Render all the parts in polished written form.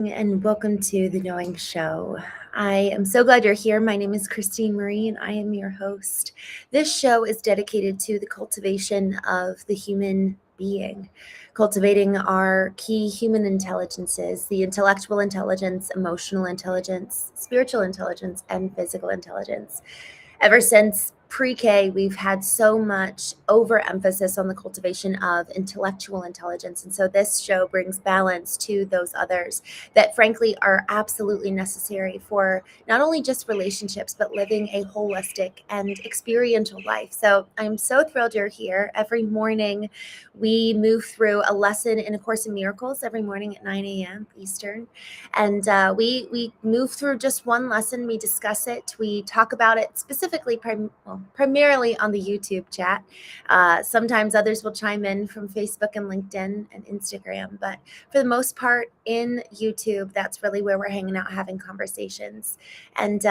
And welcome to the Knowing Show. I am so glad you're here. My name is Christene Marie, and I am your host. This show is dedicated to the cultivation of the human being, cultivating our key human intelligences, the intellectual intelligence, emotional intelligence, spiritual intelligence, and physical intelligence. Ever since pre-K, we've had so much overemphasis on the cultivation of intellectual intelligence. And so this show brings balance to those others that frankly are absolutely necessary for not only just relationships, but living a holistic and experiential life. So I'm so thrilled you're here. Every morning we move through a lesson in A Course in Miracles every morning at 9 a.m. Eastern. And we move through just one lesson. We discuss it. We talk about it specifically, primarily on the YouTube chat. Sometimes others will chime in from Facebook and LinkedIn and Instagram. But for the most part, in YouTube, that's really where we're hanging out, having conversations. And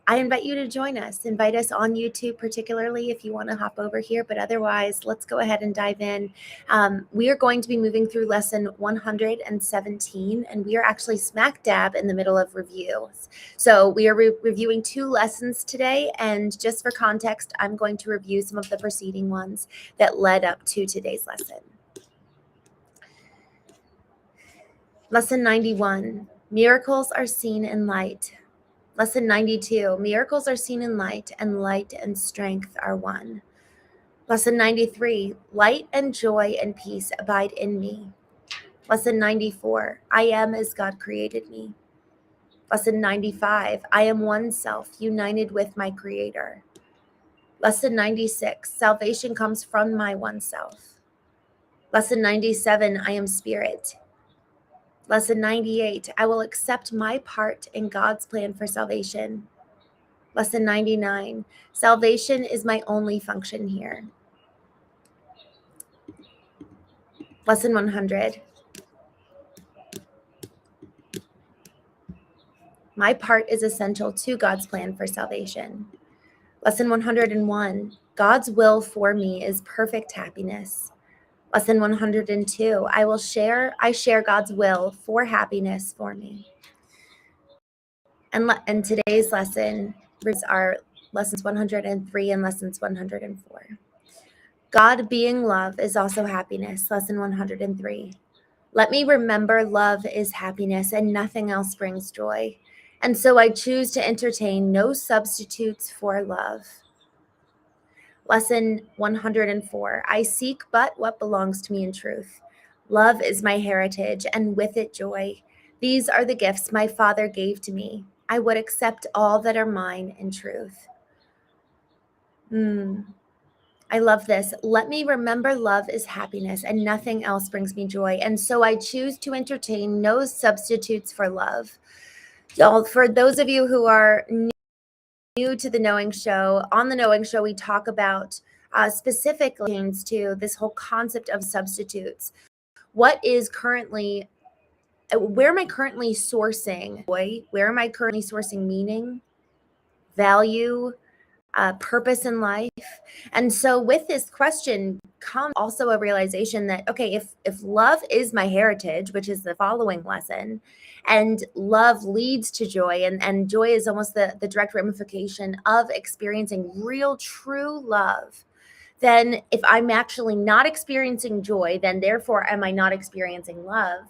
I invite you to join us. Invite us on YouTube, particularly if you want to hop over here. But otherwise, let's go ahead and dive in. We are going to be moving through lesson 117, and we are actually smack dab in the middle of reviews. So we are reviewing two lessons today, and just for context, I'm going to review some of the preceding ones that led up to today's lesson. Lesson 91, miracles are seen in light. Lesson 92, miracles are seen in light, and light and strength are one. Lesson 93, light and joy and peace abide in me. Lesson 94, I am as God created me. Lesson 95, I am one self, united with my Creator. Lesson 96, salvation comes from my one self. Lesson 97, I am spirit. Lesson 98, I will accept my part in God's plan for salvation. Lesson 99, salvation is my only function here. Lesson 100, my part is essential to God's plan for salvation. Lesson 101, God's will for me is perfect happiness. Lesson 102, I share God's will for happiness for me. And today's lesson are lessons 103 and lessons 104. God being love is also happiness. Lesson 103. Let me remember love is happiness and nothing else brings joy. And so I choose to entertain no substitutes for love. Lesson 104. I seek but what belongs to me in truth. Love is my heritage, and with it joy. These are the gifts my Father gave to me. I would accept all that are mine in truth. I love this. Let me remember love is happiness, and nothing else brings me joy. And so I choose to entertain no substitutes for love. Y'all, for those of you who are new to the Knowing Show, on the Knowing Show, we talk about specifically to this whole concept of substitutes. What is currently, where am I currently sourcing joy? Where am I currently sourcing meaning, value, purpose in life? And so with this question comes also a realization that, okay, if love is my heritage, which is the following lesson, and love leads to joy, and joy is almost the direct ramification of experiencing real, true love, then if I'm actually not experiencing joy, then therefore am I not experiencing love?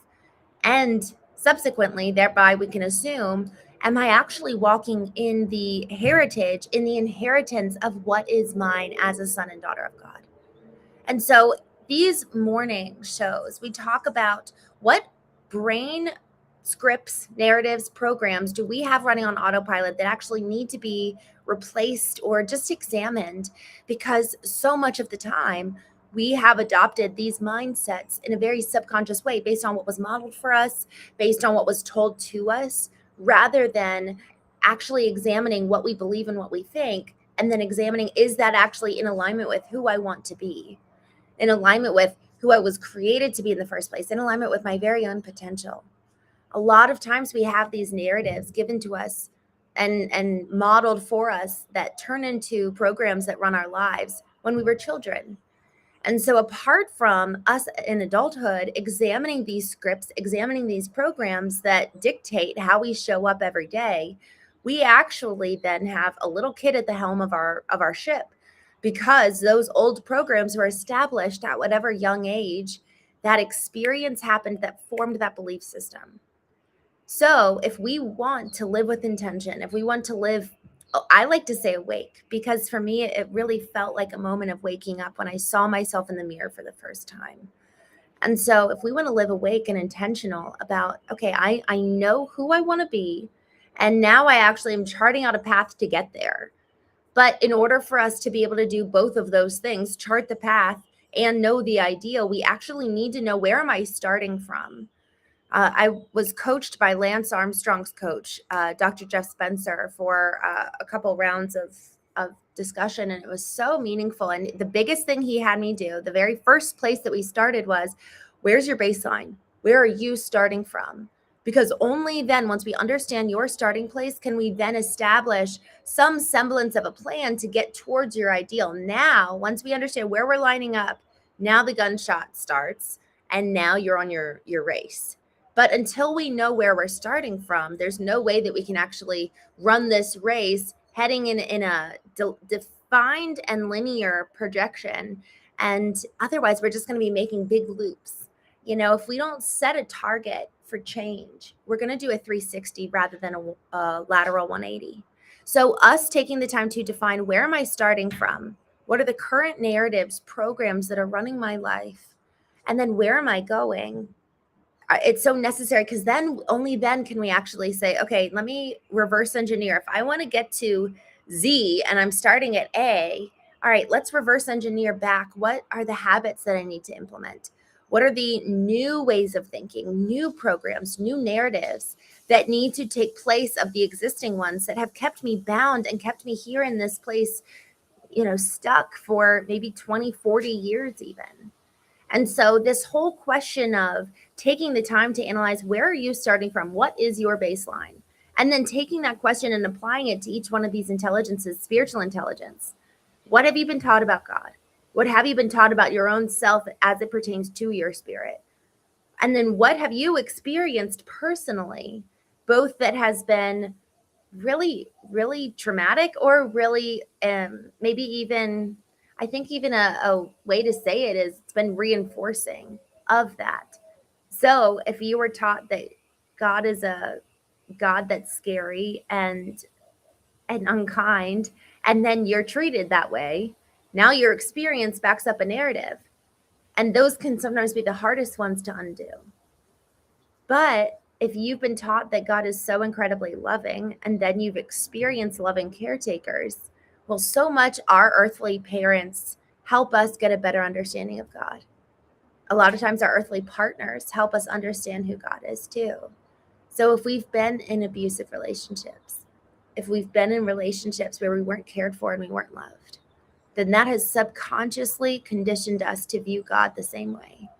And subsequently, thereby we can assume, am I actually walking in the heritage, in the inheritance of what is mine as a son and daughter of God? And so these morning shows, we talk about what brain scripts, narratives, programs do we have running on autopilot that actually need to be replaced or just examined, because so much of the time we have adopted these mindsets in a very subconscious way based on what was modeled for us, based on what was told to us, rather than actually examining what we believe and what we think, and then examining, is that actually in alignment with who I want to be, in alignment with who I was created to be in the first place, in alignment with my very own potential. A lot of times we have these narratives given to us and modeled for us that turn into programs that run our lives when we were children. And so apart from us in adulthood examining these scripts, examining these programs that dictate how we show up every day, we actually then have a little kid at the helm of our ship, because those old programs were established at whatever young age that experience happened that formed that belief system. So if we want to live with intention, if we want to live, I like to say awake, because for me, it really felt like a moment of waking up when I saw myself in the mirror for the first time. And so if we want to live awake and intentional about, okay, I know who I want to be, and now I actually am charting out a path to get there. But in order for us to be able to do both of those things, chart the path and know the ideal, we actually need to know, where am I starting from? I was coached by Lance Armstrong's coach, Dr. Jeff Spencer, for a couple rounds of discussion, and it was so meaningful. And the biggest thing he had me do, the very first place that we started, was, where's your baseline? Where are you starting from? Because only then, once we understand your starting place, can we then establish some semblance of a plan to get towards your ideal. Now, once we understand where we're lining up, now the gunshot starts, and now you're on your race. But until we know where we're starting from, there's no way that we can actually run this race heading in a defined and linear projection. And otherwise, we're just going to be making big loops. If we don't set a target for change, we're going to do a 360 rather than a lateral 180. So us taking the time to define, where am I starting from? What are the current narratives, programs that are running my life? And then where am I going? It's so necessary, because then, only then can we actually say, okay, let me reverse engineer. If I want to get to Z and I'm starting at A, all right, let's reverse engineer back. What are the habits that I need to implement? What are the new ways of thinking, new programs, new narratives that need to take place of the existing ones that have kept me bound and kept me here in this place, stuck for maybe 20, 40 years even. And so this whole question of taking the time to analyze, where are you starting from? What is your baseline? And then taking that question and applying it to each one of these intelligences, spiritual intelligence. What have you been taught about God? What have you been taught about your own self as it pertains to your spirit? And then what have you experienced personally, both that has been really, really traumatic, or really maybe even, I think even a way to say it is, it's been reinforcing of that. So if you were taught that God is a God that's scary and unkind, and then you're treated that way, now your experience backs up a narrative. And those can sometimes be the hardest ones to undo. But if you've been taught that God is so incredibly loving, and then you've experienced loving caretakers, well, so much our earthly parents help us get a better understanding of God. A lot of times our earthly partners help us understand who God is too. So if we've been in abusive relationships, if we've been in relationships where we weren't cared for and we weren't loved, then that has subconsciously conditioned us to view God the same way.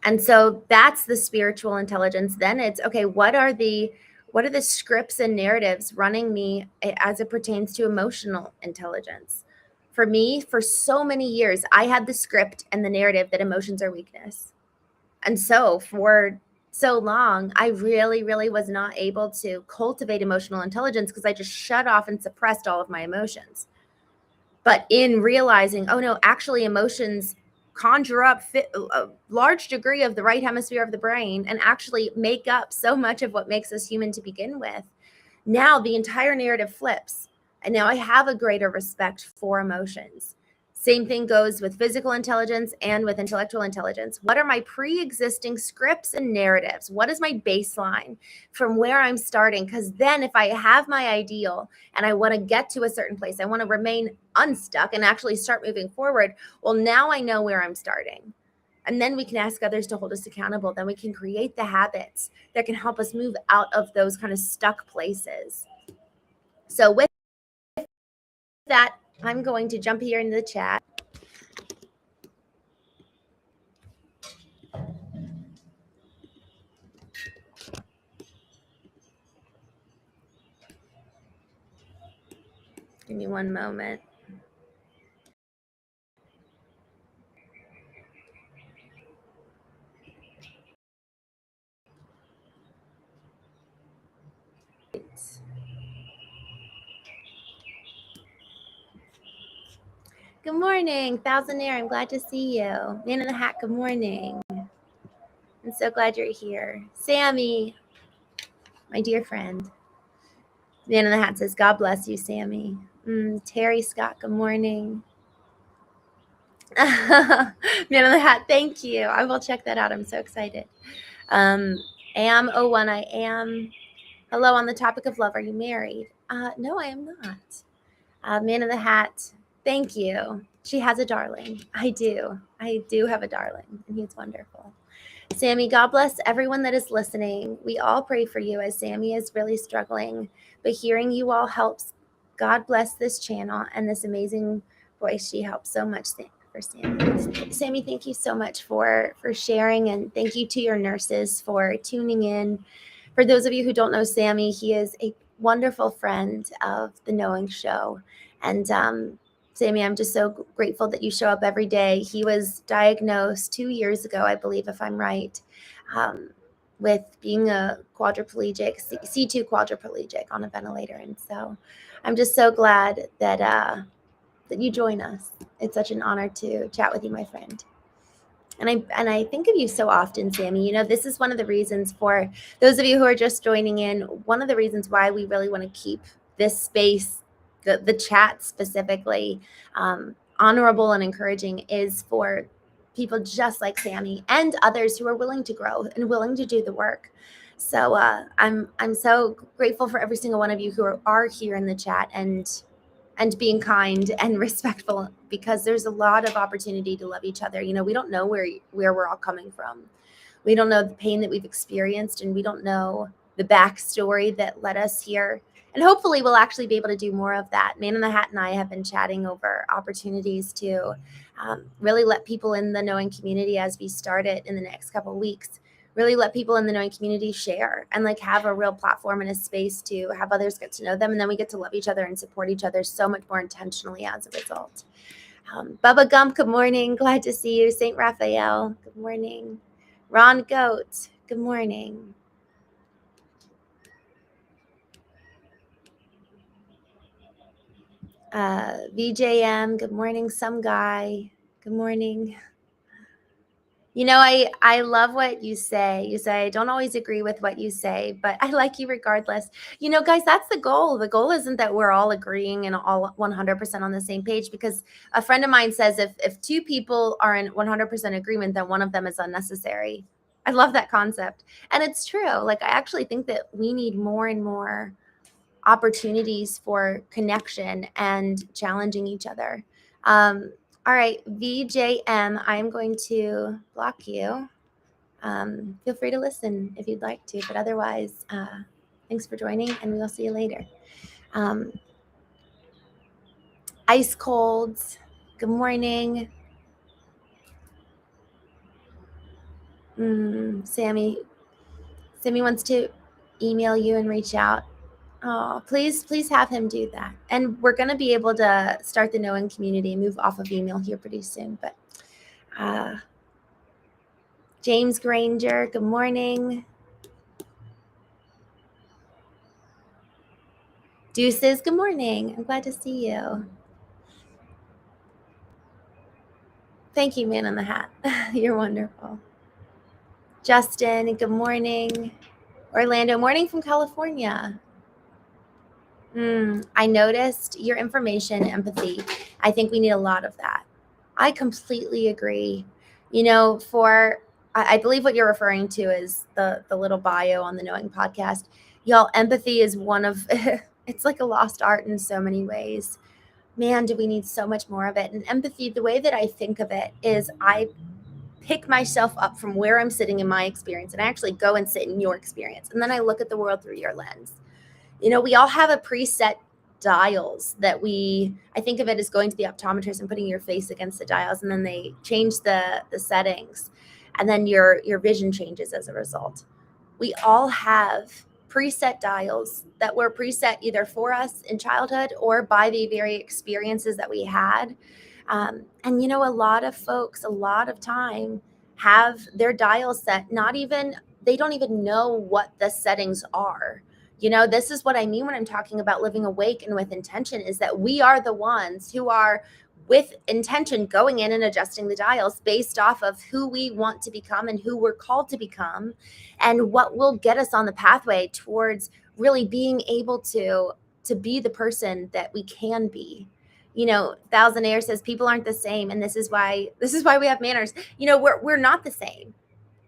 And so that's the spiritual intelligence. Then it's, okay, what are the scripts and narratives running me as it pertains to emotional intelligence? For me, for so many years, I had the script and the narrative that emotions are weakness. And so for so long, I really, really was not able to cultivate emotional intelligence, because I just shut off and suppressed all of my emotions. But in realizing, oh no, actually emotions conjure up a large degree of the right hemisphere of the brain, and actually make up so much of what makes us human to begin with. Now the entire narrative flips, and now I have a greater respect for emotions. Same thing goes with physical intelligence and with intellectual intelligence. What are my pre-existing scripts and narratives? What is my baseline from where I'm starting? Because then if I have my ideal and I want to get to a certain place, I want to remain unstuck and actually start moving forward, well, now I know where I'm starting. And then we can ask others to hold us accountable. Then we can create the habits that can help us move out of those kind of stuck places. So with that, I'm going to jump here into the chat. Give me one moment. Good morning, Thousandaire. I'm glad to see you. Man in the Hat, good morning. I'm so glad you're here. Sammy, my dear friend. Man in the Hat says, God bless you, Sammy. Terry Scott, good morning. Man in the Hat, thank you. I will check that out. I'm so excited. Am01, I am. Hello, on the topic of love, are you married? No, I am not. Man in the Hat, thank you. She has a darling. I do have a darling, and he's wonderful. Sammy, God bless everyone that is listening. We all pray for you as Sammy is really struggling, but hearing you all helps. God bless this channel and this amazing voice. She helps so much for Sammy. Sammy, thank you so much for sharing, and thank you to your nurses for tuning in. For those of you who don't know Sammy, he is a wonderful friend of the Knowing Show. And Sammy, I'm just so grateful that you show up every day. He was diagnosed 2 years ago, I believe, if I'm right, with being a quadriplegic, C2 quadriplegic on a ventilator. And so I'm just so glad that that you join us. It's such an honor to chat with you, my friend. And I think of you so often, Sammy. You know, this is one of the reasons, for those of you who are just joining in, one of the reasons why we really want to keep this space, the chat specifically, honorable and encouraging, is for people just like Sammy and others who are willing to grow and willing to do the work. So I'm so grateful for every single one of you who are here in the chat and being kind and respectful, because there's a lot of opportunity to love each other. You know, we don't know where we're all coming from. We don't know the pain that we've experienced, and we don't know the backstory that led us here. And hopefully we'll actually be able to do more of that. Man in the Hat and I have been chatting over opportunities to really let people in the Knowing community, as we start it in the next couple of weeks, really let people in the Knowing community share and like have a real platform and a space to have others get to know them. And then we get to love each other and support each other so much more intentionally as a result. Bubba Gump, good morning. Glad to see you. St. Raphael, good morning. Ron Goat, good morning. VJM, good morning. Some guy, good morning. You know, I love what you say. You say, I don't always agree with what you say, but I like you regardless. You know, guys, that's the goal. The goal isn't that we're all agreeing and all 100% on the same page, because a friend of mine says if two people are in 100% agreement, then one of them is unnecessary. I love that concept. And it's true. Like, I actually think that we need more and more opportunities for connection and challenging each other. All right, VJM, I'm going to block you. Feel free to listen if you'd like to, but otherwise, thanks for joining, and we'll see you later. Ice Colds, good morning. Sammy wants to email you and reach out. Oh, please have him do that. And we're going to be able to start the Knowing community and move off of email here pretty soon. But James Granger, good morning. Deuces, good morning. I'm glad to see you. Thank you, Man in the Hat. You're wonderful. Justin, good morning. Orlando, morning from California. I noticed your information, empathy. I think we need a lot of that. I completely agree. You know, I believe what you're referring to is the little bio on the Knowing podcast. Y'all, empathy is one of, it's like a lost art in so many ways. Man, do we need so much more of it. And empathy, the way that I think of it is, I pick myself up from where I'm sitting in my experience, and I actually go and sit in your experience. And then I look at the world through your lens. You know, we all have a preset dials that I think of it as going to the optometrist and putting your face against the dials, and then they change the settings, and then your vision changes as a result. We all have preset dials that were preset either for us in childhood or by the very experiences that we had. And, you know, a lot of folks, a lot of time, have their dial set, they don't even know what the settings are. This is what I mean when I'm talking about living awake and with intention, is that we are the ones who are with intention going in and adjusting the dials based off of who we want to become and who we're called to become, and what will get us on the pathway towards really being able to be the person that we can be. Thousand Air says people aren't the same, and this is why we have manners. We're not the same.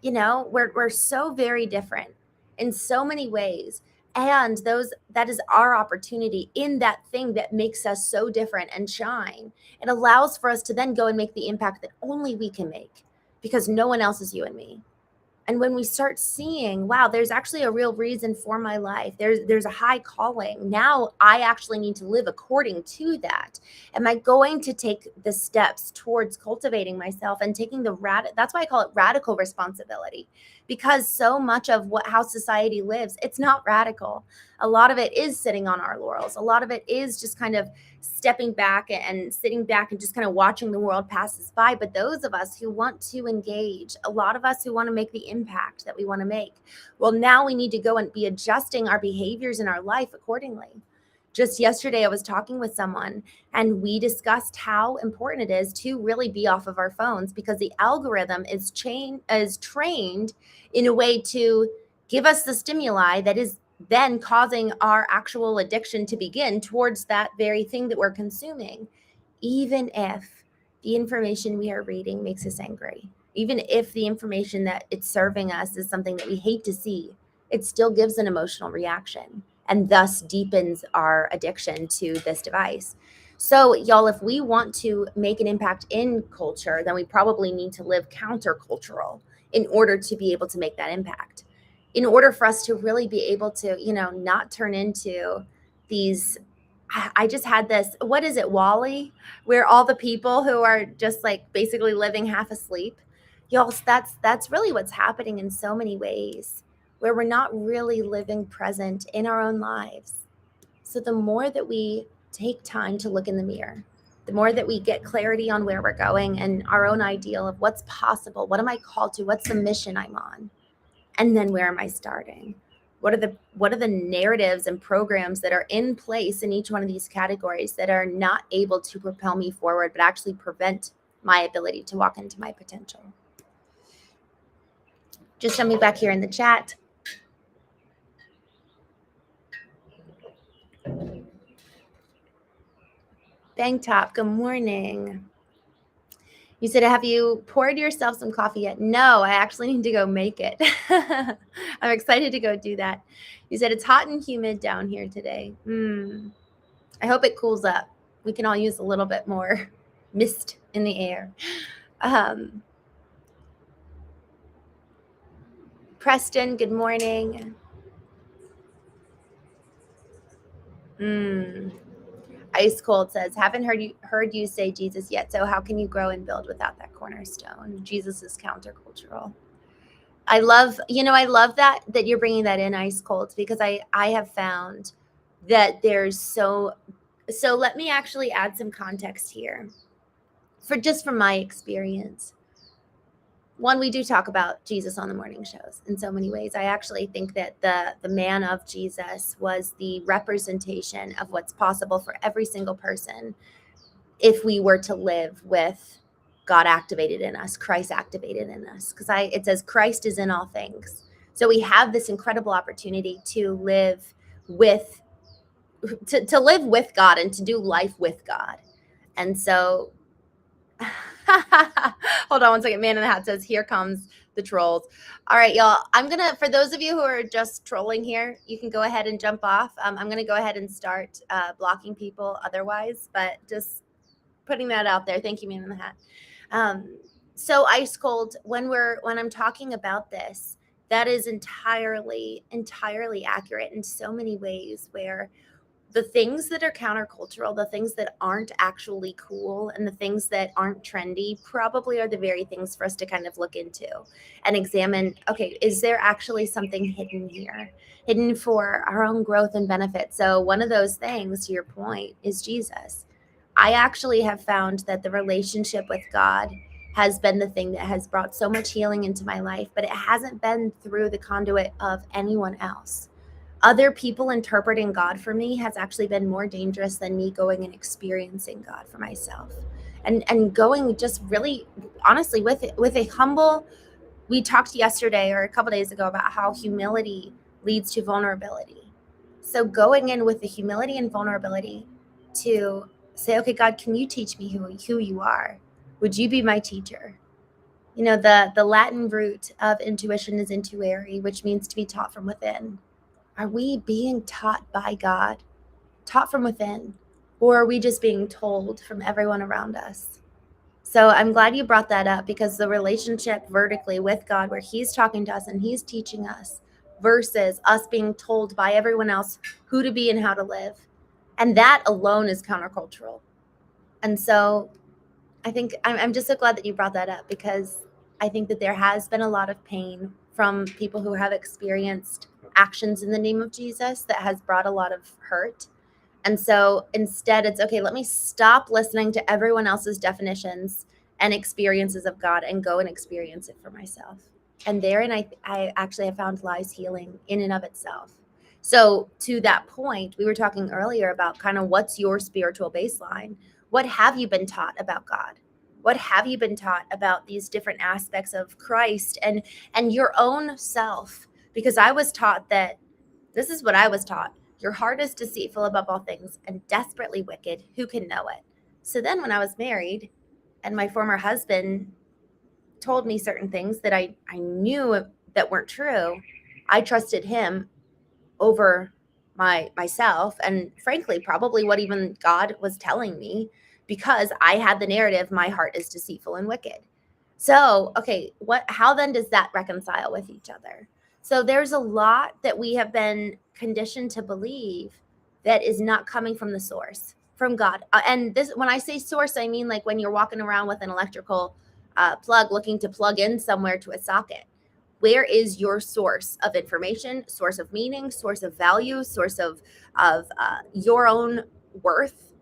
We're so very different in so many ways, and that is our opportunity in that thing that makes us so different and shine. It allows for us to then go and make the impact that only we can make, because no one else is you and me. And when we start seeing, wow, there's actually a real reason for my life, there's a high calling, now I actually need to live according to that. Am I going to take the steps towards cultivating myself and taking that's why I call it radical responsibility, because so much of how society lives, it's not radical. A lot of it is sitting on our laurels. A lot of it is just kind of stepping back and sitting back and just kind of watching the world pass us by. But those of us who want to engage, a lot of us who want to make the impact that we want to make, well, now we need to go and be adjusting our behaviors in our life accordingly. Just yesterday, I was talking with someone and we discussed how important it is to really be off of our phones, because the algorithm is trained in a way to give us the stimuli that is then causing our actual addiction to begin towards that very thing that we're consuming. Even if the information we are reading makes us angry, even if the information that it's serving us is something that we hate to see, it still gives an emotional reaction and thus deepens our addiction to this device. So, y'all, if we want to make an impact in culture, then we probably need to live countercultural in order to be able to make that impact. In order for us to really be able to, not turn into these. I just had this, what is it, Wally, where all the people who are just like basically living half asleep. Y'all, that's really what's happening in so many ways, where we're not really living present in our own lives. So the more that we take time to look in the mirror, the more that we get clarity on where we're going and our own ideal of what's possible, what am I called to, what's the mission I'm on, and then where am I starting? What are the narratives and programs that are in place in each one of these categories that are not able to propel me forward, but actually prevent my ability to walk into my potential? Just jumping back here in the chat. Bang Top, good morning. You said, have you poured yourself some coffee yet? No, I actually need to go make it. I'm excited to go do that. You said it's hot and humid down here today. I hope it cools up. We can all use a little bit more mist in the air. Preston, good morning. Ice Cold says, haven't heard you say Jesus yet, so how can you grow and build without that cornerstone? Jesus is countercultural. I love that you're bringing that in, Ice Cold, because I have found that there's so let me actually add some context here from my experience. One, we do talk about Jesus on the morning shows in so many ways. I actually think that the man of Jesus was the representation of what's possible for every single person if we were to live with God activated in us, Christ activated in us. Because it says Christ is in all things. So we have this incredible opportunity to live with God and to do life with God. And so hold on one second. Man in the Hat says, here comes the trolls. All right, y'all. For those of you who are just trolling here, you can go ahead and jump off. I'm going to go ahead and start blocking people otherwise, but just putting that out there. Thank you, Man in the Hat. So Ice Cold, when I'm talking about this, that is entirely accurate in so many ways, where the things that are countercultural, the things that aren't actually cool, and the things that aren't trendy probably are the very things for us to kind of look into and examine. Okay, is there actually something hidden here, hidden for our own growth and benefit? So one of those things, to your point, is Jesus. I actually have found that the relationship with God has been the thing that has brought so much healing into my life, but it hasn't been through the conduit of anyone else. other people interpreting God for me has actually been more dangerous than me going and experiencing God for myself. And going just really honestly with a humble, we talked yesterday or a couple days ago about how humility leads to vulnerability. So going in with the humility and vulnerability to say, okay, God, can you teach me who you are? Would you be my teacher? You know, the Latin root of intuition is intuere, which means to be taught from within. Are we being taught by God, taught from within, or are we just being told from everyone around us? So I'm glad you brought that up, because the relationship vertically with God, where he's talking to us and he's teaching us, versus us being told by everyone else who to be and how to live. And that alone is countercultural. And so I think I'm just so glad that you brought that up, because I think that there has been a lot of pain from people who have experienced actions in the name of Jesus that has brought a lot of hurt. And so instead, it's okay, let me stop listening to everyone else's definitions and experiences of God and go and experience it for myself. And therein, I actually have found lies healing in and of itself. So to that point, we were talking earlier about kind of what's your spiritual baseline? What have you been taught about God? What have you been taught about these different aspects of Christ and your own self? Because I was taught that this is what I was taught. Your heart is deceitful above all things and desperately wicked. Who can know it? So then when I was married and my former husband told me certain things that I knew that weren't true, I trusted him over myself, and frankly probably what even God was telling me, because I had the narrative, my heart is deceitful and wicked. So okay, how then does that reconcile with each other? So there's a lot that we have been conditioned to believe that is not coming from the source, from God. And this, when I say source, I mean like when you're walking around with an electrical plug looking to plug in somewhere to a socket. Where is your source of information, source of meaning, source of value, source of your own worth?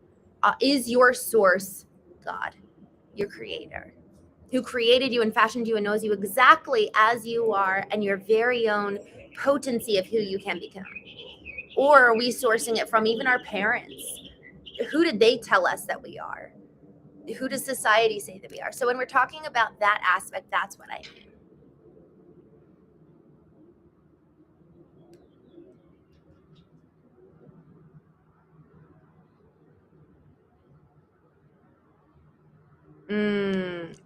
Is your source God, your creator, who created you and fashioned you and knows you exactly as you are and your very own potency of who you can become? Or are we sourcing it from even our parents? Who did they tell us that we are? Who does society say that we are? So when we're talking about that aspect, that's what I mean.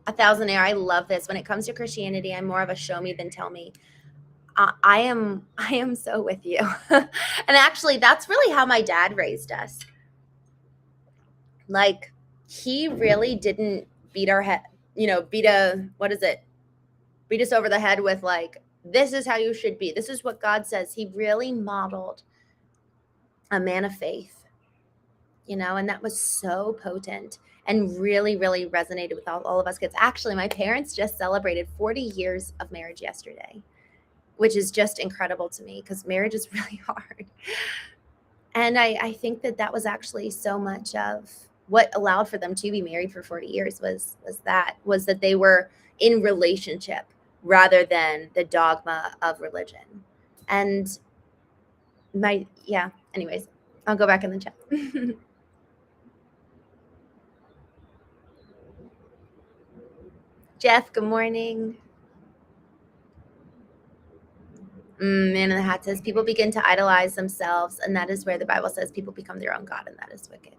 A thousandaire. I love this. When it comes to Christianity, I'm more of a show me than tell me. I am so with you. And actually, that's really how my dad raised us. Like, he really didn't beat our head, beat us over the head with like, this is how you should be. This is what God says. He really modeled a man of faith, and that was so potent and really, really resonated with all of us kids. Actually, my parents just celebrated 40 years of marriage yesterday, which is just incredible to me, because marriage is really hard. And I think that was actually so much of what allowed for them to be married for 40 years was that they were in relationship rather than the dogma of religion. And anyways, I'll go back in the chat. Jeff, good morning. Man in the Hat says people begin to idolize themselves, and that is where the Bible says people become their own God, and that is wicked.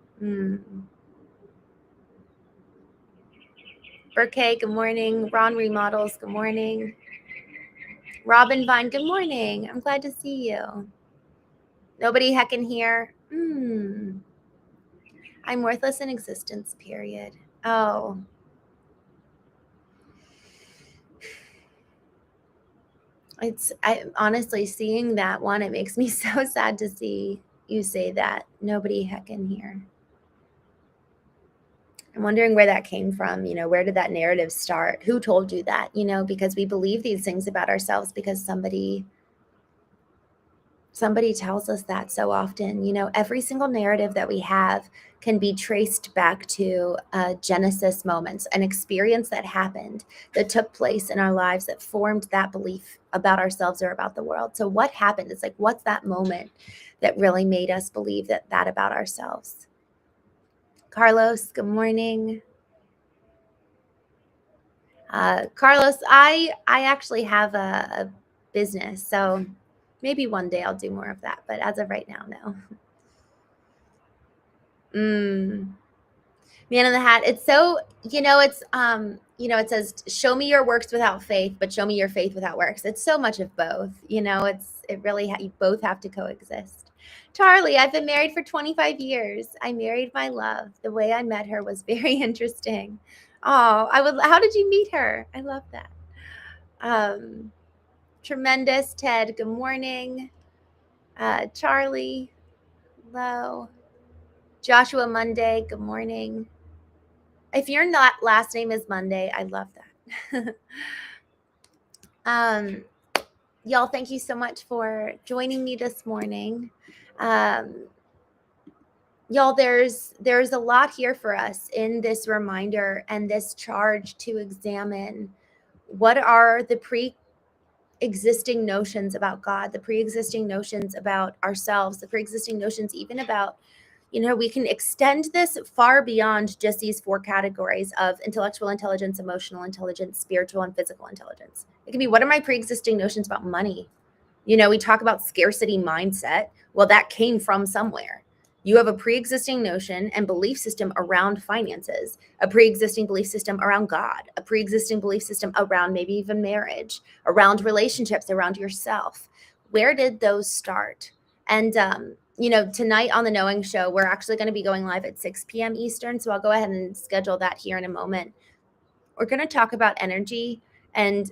Burkay, good morning. Ron Remodels, good morning. Robin Vine, good morning. I'm glad to see you. Nobody heckin' here. I'm worthless in existence, period. Oh. I honestly, seeing that one, it makes me so sad to see you say that. Nobody heckin' here. I'm wondering where that came from. Where did that narrative start? Who told you that? Because we believe these things about ourselves because somebody Somebody tells us that so often. Every single narrative that we have can be traced back to a Genesis moments, an experience that happened, that took place in our lives, that formed that belief about ourselves or about the world. So what happened? It's like, what's that moment that really made us believe that about ourselves? Carlos, good morning. Carlos, I actually have a business, so maybe one day I'll do more of that, but as of right now, no. Man in the Hat. It's so, it says, show me your works without faith, but show me your faith without works. It's so much of both. It really, you both have to coexist. Charlie, I've been married for 25 years. I married my love. The way I met her was very interesting. Oh, how did you meet her? I love that. Tremendous. Ted, good morning. Charlie, hello. Joshua Monday, good morning. If your last name is Monday, I love that. Y'all, thank you so much for joining me this morning. Y'all, there's a lot here for us in this reminder and this charge to examine what are the pre-existing notions about God, the pre-existing notions about ourselves, the pre-existing notions even about, we can extend this far beyond just these four categories of intellectual intelligence, emotional intelligence, spiritual, and physical intelligence. It can be, what are my pre-existing notions about money? We talk about scarcity mindset. Well, that came from somewhere. You have a pre-existing notion and belief system around finances, a pre-existing belief system around God, a pre-existing belief system around maybe even marriage, around relationships, around yourself. Where did those start? And, tonight on the Knowing Show, we're actually going to be going live at 6 p.m. Eastern. So I'll go ahead and schedule that here in a moment. We're going to talk about energy and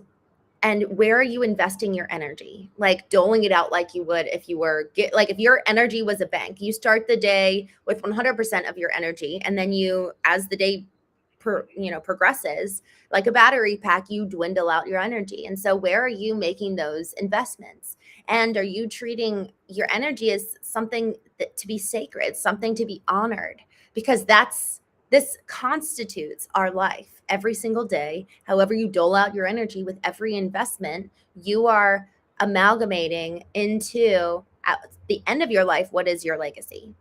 where are you investing your energy? Like doling it out like you would if you were if your energy was a bank. You start the day with 100% of your energy, and then you, as the day progresses, like a battery pack, you dwindle out your energy. And so where are you making those investments? And are you treating your energy as something to be sacred, something to be honored? Because this constitutes our life every single day. However you dole out your energy with every investment, you are amalgamating into, at the end of your life, what is your legacy?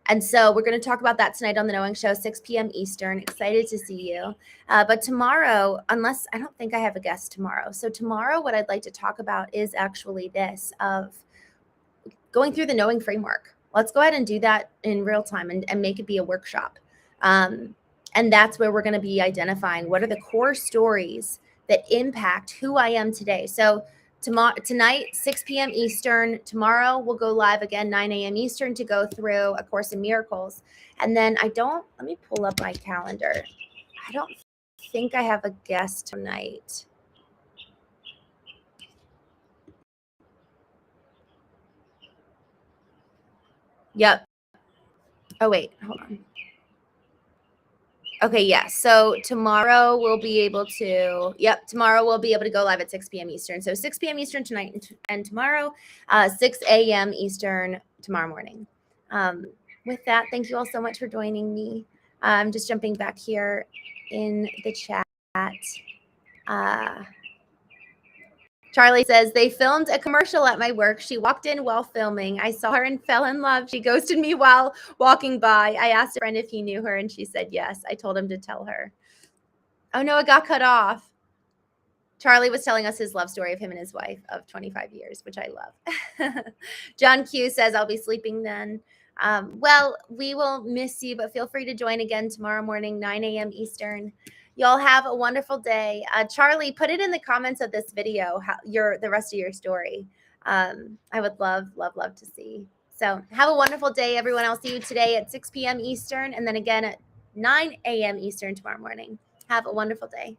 And so we're going to talk about that tonight on the Knowing Show, 6 p.m. Eastern. Excited to see you. But tomorrow, unless I don't think I have a guest tomorrow. So tomorrow, what I'd like to talk about is actually this of going through the knowing framework. Let's go ahead and do that in real time and make it be a workshop. And that's where we're going to be identifying what are the core stories that impact who I am today. So tonight, 6 p.m. Eastern. Tomorrow, we'll go live again, 9 a.m. Eastern, to go through A Course in Miracles. And then let me pull up my calendar. I don't think I have a guest tonight. Yep. Oh, wait, hold on. Okay, yeah. So tomorrow we'll be able to go live at 6 p.m. Eastern. So 6 p.m. Eastern tonight and tomorrow, 6 a.m. Eastern tomorrow morning. With that, thank you all so much for joining me. I'm just jumping back here in the chat. Charlie says, they filmed a commercial at my work. She walked in while filming. I saw her and fell in love. She ghosted me while walking by. I asked a friend if he knew her, and she said yes. I told him to tell her. Oh, no, it got cut off. Charlie was telling us his love story of him and his wife of 25 years, which I love. John Q says, I'll be sleeping then. Well, we will miss you, but feel free to join again tomorrow morning, 9 a.m. Eastern. Y'all have a wonderful day. Charlie, put it in the comments of this video, the rest of your story. I would love to see. So have a wonderful day, everyone. I'll see you today at 6 p.m. Eastern and then again at 9 a.m. Eastern tomorrow morning. Have a wonderful day.